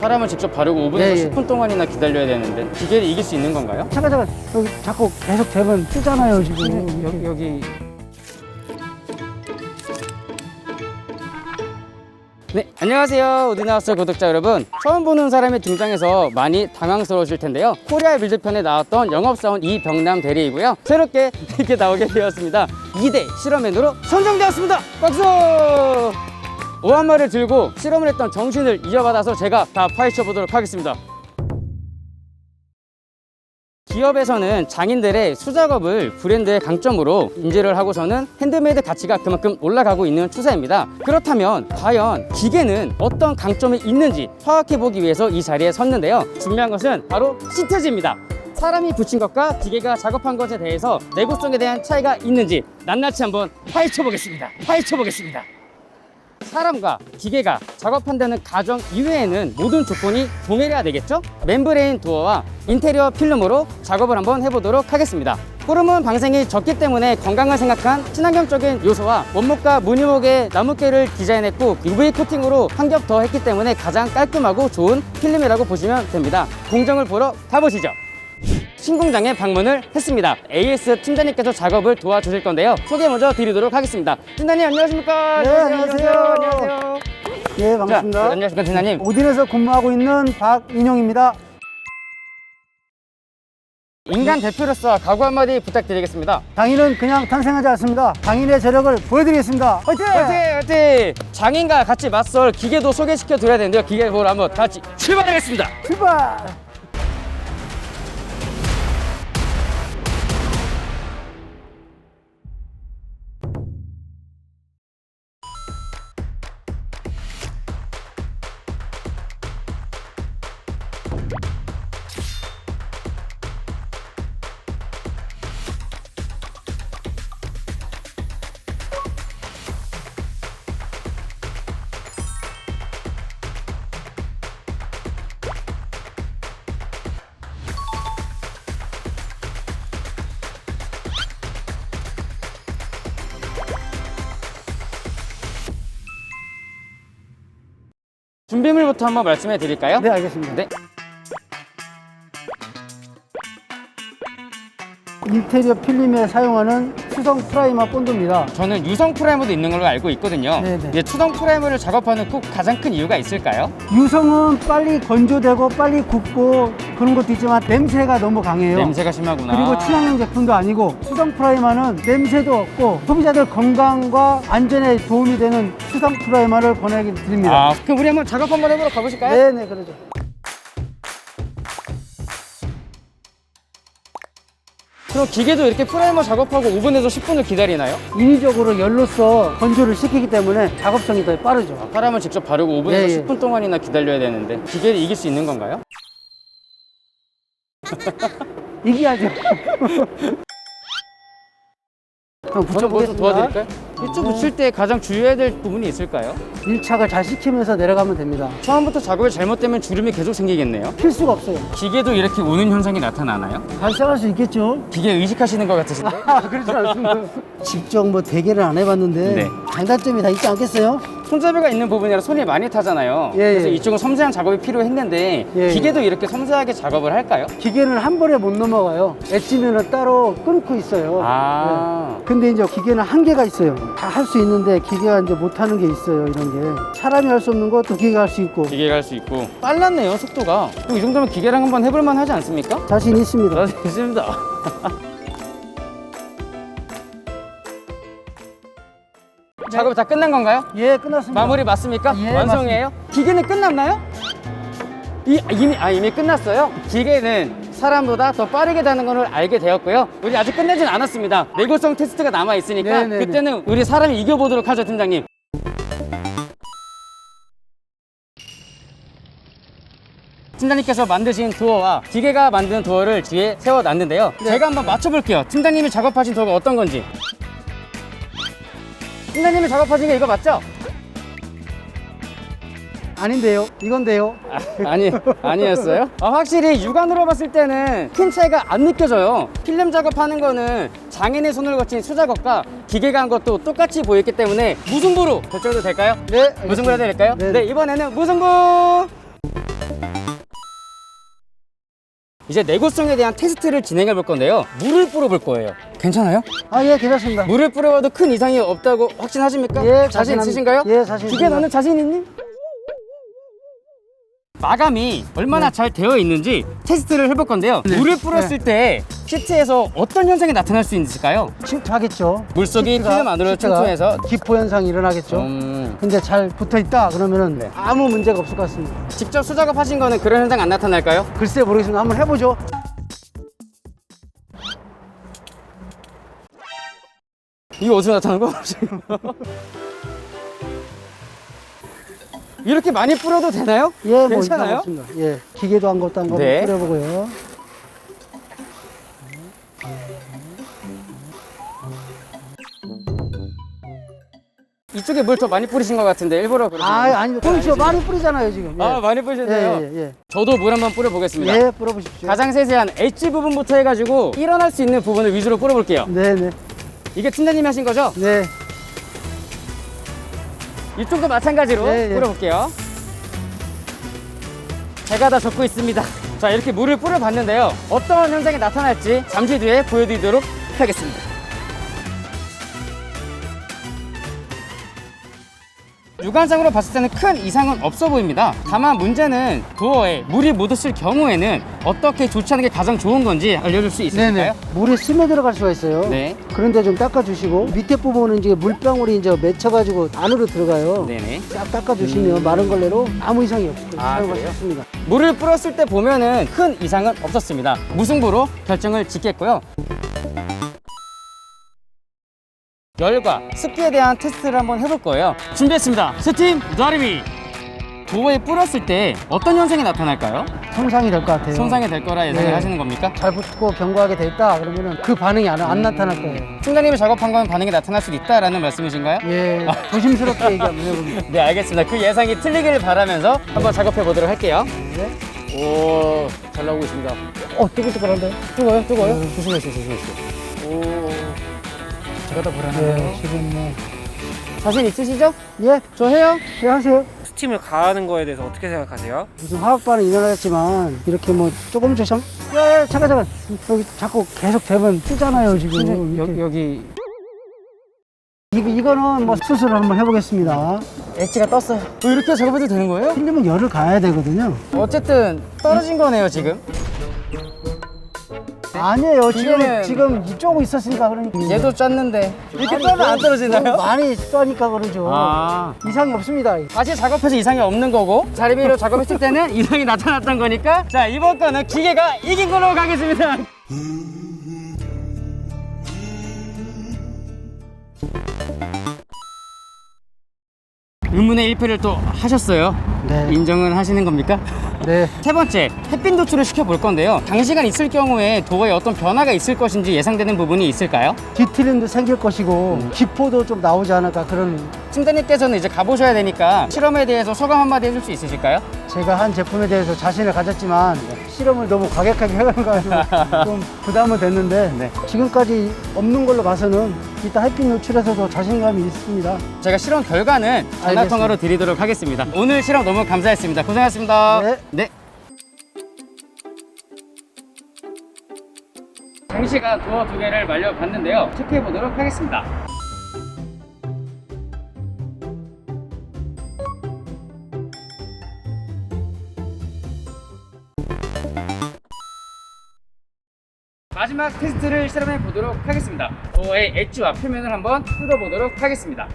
사람은 직접 바르고 5분에서 예, 예. 10분 동안이나 기다려야 되는데 기계를 이길 수 있는 건가요? 잠깐 여기 자꾸 계속 재면 뜨잖아요 지금. 여기 네, 안녕하세요 우드나우스 구독자 여러분. 처음 보는 사람이 등장해서 많이 당황스러우실 텐데요. 코리아 빌드편에 나왔던 영업사원 이병남 대리이고요. 새롭게 이렇게 나오게 되었습니다. 2대 실험맨으로 선정되었습니다. 박수! 오한마를 들고 실험을 했던 정신을 이어받아서 제가 다 파헤쳐 보도록 하겠습니다. 기업에서는 장인들의 수작업을 브랜드의 강점으로 인지를 하고서는 핸드메이드 가치가 그만큼 올라가고 있는 추세입니다. 그렇다면 과연 기계는 어떤 강점이 있는지 파악해보기 위해서 이 자리에 섰는데요. 중요한 것은 바로 시트지입니다. 사람이 붙인 것과 기계가 작업한 것에 대해서 내구성에 대한 차이가 있는지 낱낱이 한번 파헤쳐 보겠습니다. 사람과 기계가 작업한다는 가정 이외에는 모든 조건이 동일해야 되겠죠? 멤브레인 도어와 인테리어 필름으로 작업을 한번 해보도록 하겠습니다. 호르몬 방생이 적기 때문에 건강을 생각한 친환경적인 요소와 원목과 무늬목의 나무깨를 디자인했고 UV 코팅으로 한 겹 더 했기 때문에 가장 깔끔하고 좋은 필름이라고 보시면 됩니다. 공정을 보러 가보시죠. 신공장에 방문을 했습니다. AS 팀장님께서 작업을 도와주실 건데요. 소개 먼저 드리도록 하겠습니다. 팀장님 안녕하십니까? 네, 안녕하세요. 안녕하세요. 네, 반갑습니다. 자, 안녕하십니까 팀장님. 오딘에서 근무하고 있는 박인용입니다. 인간 대표로서 각오 한마디 부탁드리겠습니다. 장인은 그냥 탄생하지 않습니다. 장인의 저력을 보여드리겠습니다. 화이팅! 화이팅! 장인과 같이 맞설 기계도 소개시켜 드려야 되는데요. 기계 보러 한번 같이 출발하겠습니다. 출발! 준비물부터 한번 말씀해 드릴까요? 네, 알겠습니다. 네. 인테리어 필름에 사용하는 수성 프라이머 본드입니다. 저는 유성 프라이머도 있는 걸로 알고 있거든요. 네네. 이제 추성 프라이머를 작업하는 꼭 가장 큰 이유가 있을까요? 유성은 빨리 건조되고 빨리 굽고 그런 것도 있지만 냄새가 너무 강해요. 냄새가 심하구나. 그리고 친환경 제품도 아니고 수성 프라이머는 냄새도 없고 소비자들 건강과 안전에 도움이 되는 수성 프라이머를 권해드립니다. 그럼 우리 한번 작업 한번 해보러 가보실까요? 네네, 그러죠. 그럼 기계도 이렇게 프라이머 작업하고 5분에서 10분을 기다리나요? 인위적으로 열로써 건조를 시키기 때문에 작업성이 더 빠르죠. 사람은 직접 바르고 5분에서 예, 예. 10분 동안이나 기다려야 되는데 기계를 이길 수 있는 건가요? 이기야죠. 한번 저는 먼저 붙여보겠습니다. 도와드릴까요? 이쪽 붙일 때 가장 주의해야 될 부분이 있을까요? 밀착을 잘 시키면서 내려가면 됩니다. 처음부터 작업이 잘못되면 주름이 계속 생기겠네요. 필수가 없어요. 기계도 이렇게 우는 현상이 나타나나요? 발생할 수 있겠죠. 기계 의식하시는 것 같으신데? 그렇지 않습니다. 직접 뭐 대결을 안 해봤는데 네. 장단점이 다 있지 않겠어요? 손잡이가 있는 부분이라 손이 많이 타잖아요. 예, 그래서 예. 이쪽은 섬세한 작업이 필요했는데 예, 기계도 이렇게 섬세하게 작업을 할까요? 기계는 한 번에 못 넘어가요. 엣지면은 따로 끊고 있어요. 네. 근데 이제 기계는 한계가 있어요. 다 할 수 있는데 기계가 이제 못 하는 게 있어요. 이런 게 사람이 할 수 없는 것도 기계가 할 수 있고. 기계가 할 수 있고 빨랐네요 속도가. 그럼 이 정도면 기계랑 한번 해볼만 하지 않습니까? 자신 있습니다. 있습니다. 작업이 다 끝난 건가요? 예, 끝났습니다. 마무리 맞습니까? 예, 완성이에요? 기계는 끝났나요? 이미 끝났어요? 기계는 사람보다 더 빠르게 다는 것을 알게 되었고요. 우리 아직 끝내진 않았습니다. 내구성 테스트가 남아 있으니까 네네네. 그때는 우리 사람이 이겨보도록 하죠, 팀장님. 팀장님께서 만드신 도어와 기계가 만든 도어를 뒤에 세워놨는데요. 네. 제가 한번 맞춰볼게요. 팀장님이 작업하신 도어가 어떤 건지. 팀장님이 작업하신 게 이거 맞죠? 아닌데요. 이건데요. 아니었어요? 확실히 육안으로 봤을 때는 큰 차이가 안 느껴져요. 필름 작업하는 거는 장인의 손을 거친 수작업과 기계가 한 것도 똑같이 보였기 때문에 무승부로 결정도 될까요? 네, 무승부 해도 될까요? 네. 네, 이번에는 무승부! 이제 내구성에 대한 테스트를 진행해 볼 건데요. 물을 뿌려 볼 거예요. 괜찮아요? 아, 예, 괜찮습니다. 물을 뿌려봐도 큰 이상이 없다고 확신하십니까? 예, 자신 있으신가요? 예, 자신 기계 있습니다. 너는 자신 있니? 마감이 얼마나 잘 되어 있는지 테스트를 해볼 건데요. 네. 물을 뿌렸을 때 시트에서 어떤 현상이 나타날 수 있을까요? 침투하겠죠. 물속이 시트가- 필름 안으로 시트가 침투해서 기포 현상이 일어나겠죠. 근데 잘 붙어 있다 그러면은 네. 아무 문제가 없을 것 같습니다. 직접 수작업하신 거는 그런 현상 안 나타날까요? 글쎄 모르겠습니다. 한번 해보죠. 이거 어디서 나타나는 거야? 이렇게 많이 뿌려도 되나요? 예, 뭐 괜찮아요? 없습니다. 예, 기계도 한 것도 한번 네. 뿌려보고요. 이쪽에 물 더 많이 뿌리신 것 같은데 일부러 그러신 아, 건가요? 아니, 그렇죠. 많이 뿌리잖아요 지금. 예. 아, 많이 뿌리셨네요. 예, 예, 저도 물 한번 뿌려보겠습니다. 예. 예, 뿌려보십시오. 가장 세세한 엣지 부분부터 해가지고 일어날 수 있는 부분을 위주로 뿌려볼게요. 네, 네, 이게 팀장님이 하신 거죠? 네. 이쪽도 마찬가지로 예, 예. 뿌려볼게요. 제가 다 적고 있습니다. 자, 이렇게 물을 뿌려봤는데요. 어떤 현상이 나타날지 잠시 뒤에 보여드리도록 하겠습니다. 육안상으로 봤을 때는 큰 이상은 없어 보입니다. 다만 문제는 도어에 물이 묻었을 경우에는 어떻게 조치하는 게 가장 좋은 건지 알려줄 수 있을까요? 네네. 물이 스며 들어갈 수가 있어요. 네. 그런데 좀 닦아주시고 밑에 부분은 이제 물방울이 이제 맺혀가지고 안으로 들어가요. 네네. 싹 닦아주시면 마른 걸레로 아무 이상이 없을 거예요. 아, 사용할 수 그래요? 있습니다. 물을 뿌렸을 때 보면은 큰 이상은 없었습니다. 무승부로 결정을 짓겠고요. 열과 습기에 대한 테스트를 한번 해볼 거예요. 준비했습니다. 스팀 다리미. 도어에 뿌렸을 때 어떤 현상이 나타날까요? 손상이 될 것 같아요. 손상이 될 거라 예상을 네. 하시는 겁니까? 잘 붙고 견고하게 돼 있다 그러면은 그 반응이 안 나타날 거예요. 팀장님이 작업한 건 반응이 나타날 수 있다라는 말씀이신가요? 예, 조심스럽게 얘기 한번 해봅니다. 네, 알겠습니다. 그 예상이 틀리기를 바라면서 한번 작업해 보도록 할게요. 네. 오, 잘 나오고 있습니다. 뜨끈뜨끈한데? 뜨거워요? 뜨거워요? 조심하세요, 조심하세요. 오, 제가 더 불안해요. 지금 뭐. 자신 있으시죠? 예, 저 해요? 예, 하세요. 스팀을 가하는 거에 대해서 어떻게 생각하세요? 무슨 화학 반응이 일어났지만 이렇게 뭐 조금 조심. 야, 잠깐. 여기 자꾸 계속 대면 뜨잖아요 지금. 이렇게. 여기 이거는 뭐 수술을 한번 해보겠습니다. 엣지가 떴어요. 이렇게 작업해도 되는 거예요? 틀리면 열을 가야 되거든요. 어쨌든 떨어진 거네요, 지금. 아니에요. 기계는- 지금 이쪽으로 있었으니까 그러니까. 얘도 짰는데 이렇게 아니, 떠면 안 너무 떨어지나요? 많이 써니까 그러죠. 아, 이상이 없습니다. 다시 작업해서 이상이 없는 거고 자리비로 작업했을 때는 이상이 나타났던 거니까 자, 이번 거는 기계가 이긴 걸로 가겠습니다. 의문의 1패를 또 하셨어요. 네. 인정은 하시는 겁니까? 네. 세 번째, 햇빛 노출을 시켜볼 건데요. 장시간 있을 경우에 도어에 어떤 변화가 있을 것인지 예상되는 부분이 있을까요? 뒤틀림도 생길 것이고 기포도 좀 나오지 않을까 그런. 팀장님께서는 이제 가보셔야 되니까 실험에 대해서 소감 한마디 해줄 수 있으실까요? 제가 한 제품에 대해서 자신을 가졌지만 실험을 너무 과격하게 해간 거 가지고 좀 부담은 됐는데 네. 지금까지 없는 걸로 봐서는 이따 햇빛 노출에서도 자신감이 있습니다. 제가 실험 결과는 전화 통화로 드리도록 하겠습니다. 오늘 실험 너무 감사했습니다. 고생하셨습니다. 네. 장시간 도어 2개를 말려봤는데요. 체크해 보도록 하겠습니다. 마지막 테스트를 실험해 보도록 하겠습니다. 도어의 엣지와 표면을 한번 뜯어보도록 하겠습니다.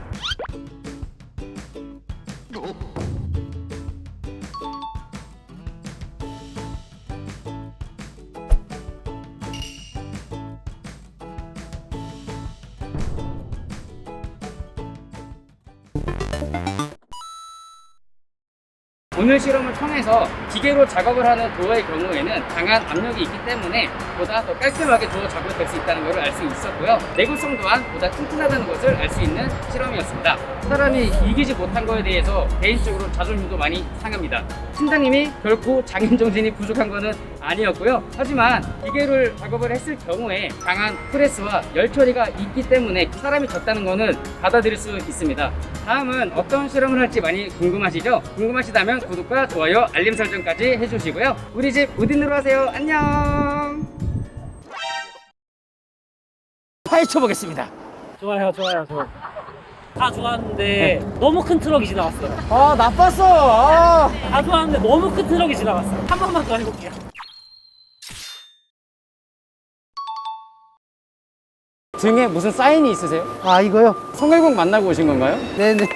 오늘 실험을 통해서 기계로 작업을 하는 도어의 경우에는 강한 압력이 있기 때문에 보다 더 깔끔하게 도어 작업이 될 수 있다는 것을 알 수 있었고요. 내구성 또한 보다 튼튼하다는 것을 알 수 있는 실험이었습니다. 사람이 이기지 못한 거에 대해서 개인적으로 자존심도 많이 상합니다. 팀장님이 결코 장인 정신이 부족한 것은 아니었고요. 하지만 기계를 작업을 했을 경우에 강한 프레스와 열 처리가 있기 때문에 사람이 졌다는 거는 받아들일 수 있습니다. 다음은 어떤 실험을 할지 많이 궁금하시죠? 궁금하시다면 구독과 좋아요, 알림 설정까지 해주시고요. 우리 집 우딘으로 하세요. 안녕. 파헤쳐 보겠습니다. 좋아요. 다 좋았는데 너무 큰 트럭이 지나갔어요. 아, 나빴어. 다 좋았는데 너무 큰 트럭이 지나갔어요. 한 번만 더 해볼게요. 등에 무슨 사인이 있으세요? 아, 이거요? 송일국 만나고 오신 건가요? 네네.